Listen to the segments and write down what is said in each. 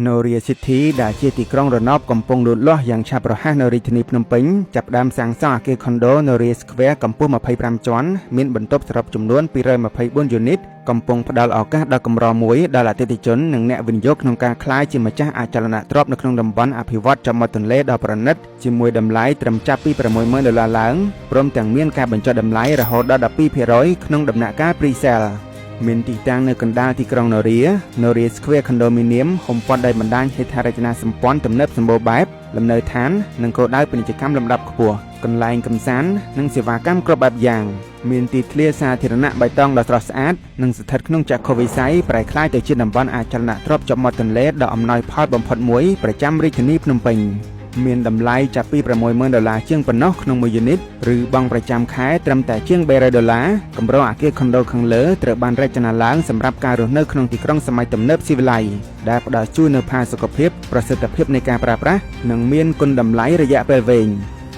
Noria City ដែលជាទីក្រុងរណបកំពុងលូតលាស់យ៉ាងឆាប់រហ័សនៅរាជធានីភ្នំពេញចាប់ផ្ដើមសាងសង់អគារខុនដូ Noria Square កម្ពស់25ជាន់មានបន្ទប់សរុបចំនួន224យូនីតកំពុងផ្ដល់ឱកាសដ៏កម្រមួយដល់អតិថិជននិងអ្នកវិនិយោគក្នុងការក្លាយជាម្ចាស់អចលនទ្រព្យនៅក្នុងតំបន់អភិវឌ្ឍន៍ចំមាត់ទន្លេដ៏ប្រណិតជាមួយតម្លៃត្រឹមចាប់ពី$60,000ឡើងព្រមទាំងមានការបញ្ចុះតម្លៃរហូតដល់12%ក្នុងដំណាក់កាល Pre-saleមានទីតាំងនៅកណ្ដាលទីក្រុង Noria Square Condominium ហ៊ុមព័ទ្ធដោយបណ្ដាញហេដ្ឋារចនាសម្ព័ន្ធទំនើបសម្បូរបែបលំនៅឋាននិងគោលដៅពាណិជ្ជកម្មលំដាប់ខ្ពស់កន្លែងកម្សាន្តនិងសេវាកម្មគ្រប់បែបយ៉ាងមានទីធ្លាសាធារណៈបៃតងដ៏ស្រស់ស្អាតនិងស្ថិតក្នុងចក្ខុវិស័យប្រែក្លាយទៅជាតំបន់អចលនទ្រព្យជាប់មាត់ទន្លេដ៏អំណោយផលបំផុតមួយប្រចាំរាជធានីភ្នំពេញមានតម្លៃចាប់ពី$60,000ជាងប៉ុណ្ណោះក្នុងមួយយូនីតឬបង់ប្រចាំខែត្រឹមតែជាង$300កម្រអគារខុនដូខាងលើត្រូវបានរចនាឡើងសម្រាប់ការរស់នៅក្នុងទីក្រុងសម័យទំនើបស៊ីវិល័យដែលផ្ដល់ជូននូវផាសុកភាពប្រសិទ្ធភាពនៃការប្រើប្រាស់និងមានគុណតម្លៃរយៈពេលវែង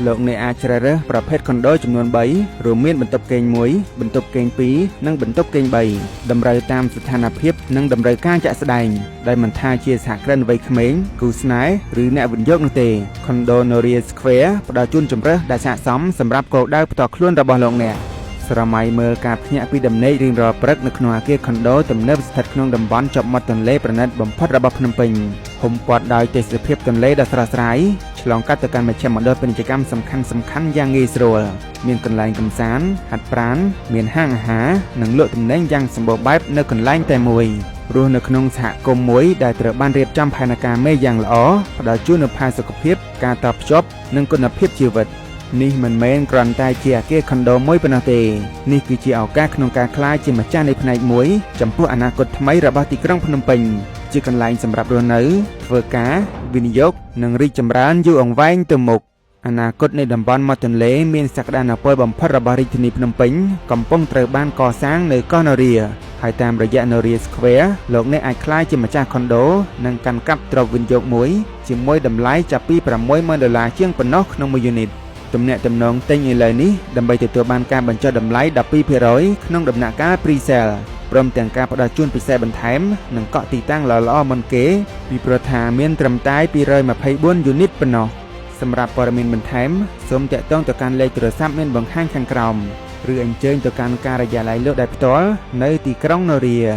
លោកអ្នកអាចជ្រើសរើសប្រភេទខុនដូចំនួន3រួមមានបន្ទប់គេង1បន្ទប់គេង2និងបន្ទប់គេង3តម្រូវតាមស្ថានភាពនិងតម្រូវការជាក់ស្ដែងដែលមិនថាជាសហគ្រិនវ័យក្មេងគូស្នេហ៍ឬអ្នកវិនិយោគនោះទេខុនដូ Noria Square ផ្ដល់ជូនជម្រើសដែលស័ក្តិសមសម្រាប់គោលដៅផ្ទាល់ខ្លួនរបស់លោកអ្នកស្រមៃមើលការភ្ញាក់ពីដំណេករៀងរាល់ព្រឹកនៅក្នុងអគារខុនដូទំនើបស្ថិតក្នុងតំបន់ជាប់មាត់ទន្លេប្រណិតបំផុតរបស់ភ្នំពេញហ៊ុមព័ទ្ធដោយទេសភាពទន្លេដ៏ស្រស់ស្រាយឆ្លងកាត់ទៅកាន់មជ្ឈមណ្ឌលពាណិជ្ជកម្មសំខាន់ៗយ៉ាងងាយស្រួលមានកន្លែងកម្សាន្តហាត់ប្រាណមានហាងអាហារនិងលក់ទំនិញយ៉ាងសម្បូរបែបនៅកន្លែងតែមួយរស់នៅក្នុងសហគមន៍មួយដែលត្រូវបានរៀបចំផែនការមេយ៉ាងល្អផ្ដល់ជូននូវផាសុកភាពការតភ្ជាប់និងគុណភាពជីវិតនេះមិនមែនគ្រាន់តែជាអគារខុនដូមួយប៉ុណ្ណោះទេនេះគឺជាឱកាសក្នុងការក្លាយជាម្ចាស់នៃផ្នែកមួយចំពោះអនាគតថ្មីរបស់ទីក្រុងភ្នំពេញជាកន្លែងសម្រាប់រស់នៅធ្វើការវិនិយោគនិងរីកចម្រើនយូរអង្វែងទៅមុខអនាគតនៃតំបន់មាត់ទន្លេមានសក្តានុពលបំផុតរបស់រាជធានីភ្នំពេញកំពុងត្រូវបានកសាងនៅកោះ Noria ហើយតាមរយៈ Noria Square លោកអ្នកអាចក្លាយជាម្ចាស់ខុនដូនិងកាន់កាប់ទ្រព្យវិនិយោគមួយជាមួយតម្លៃចាប់ពី$60,000ជាងប៉ុណ្ណោះក្នុងមួយយូនីតទំនាក់ទំនងទិញឥឡូវនេះដើម្បីទទួលបានការបញ្ចុះតម្លៃ12%ក្នុងដំណាក់កាល Pre-sale ព្រមទាំងការផ្ដល់ជូនពិសេសបន្ថែមនិងកក់ទីតាំងល្អៗមុនគេពីព្រោះថាមានត្រឹមតែ224យូនីតប៉ុណ្ណោះសម្រាប់ព័ត៌មានបន្ថែមសូមទាក់ទងទៅកាន់លេខទូរស័ព្ទមានបង្ហាញខាងក្រោមឬអញ្ជើញទៅកាន់ការិយាល័យលក់ដោយផ្ទាល់នៅទីក្រុង Noria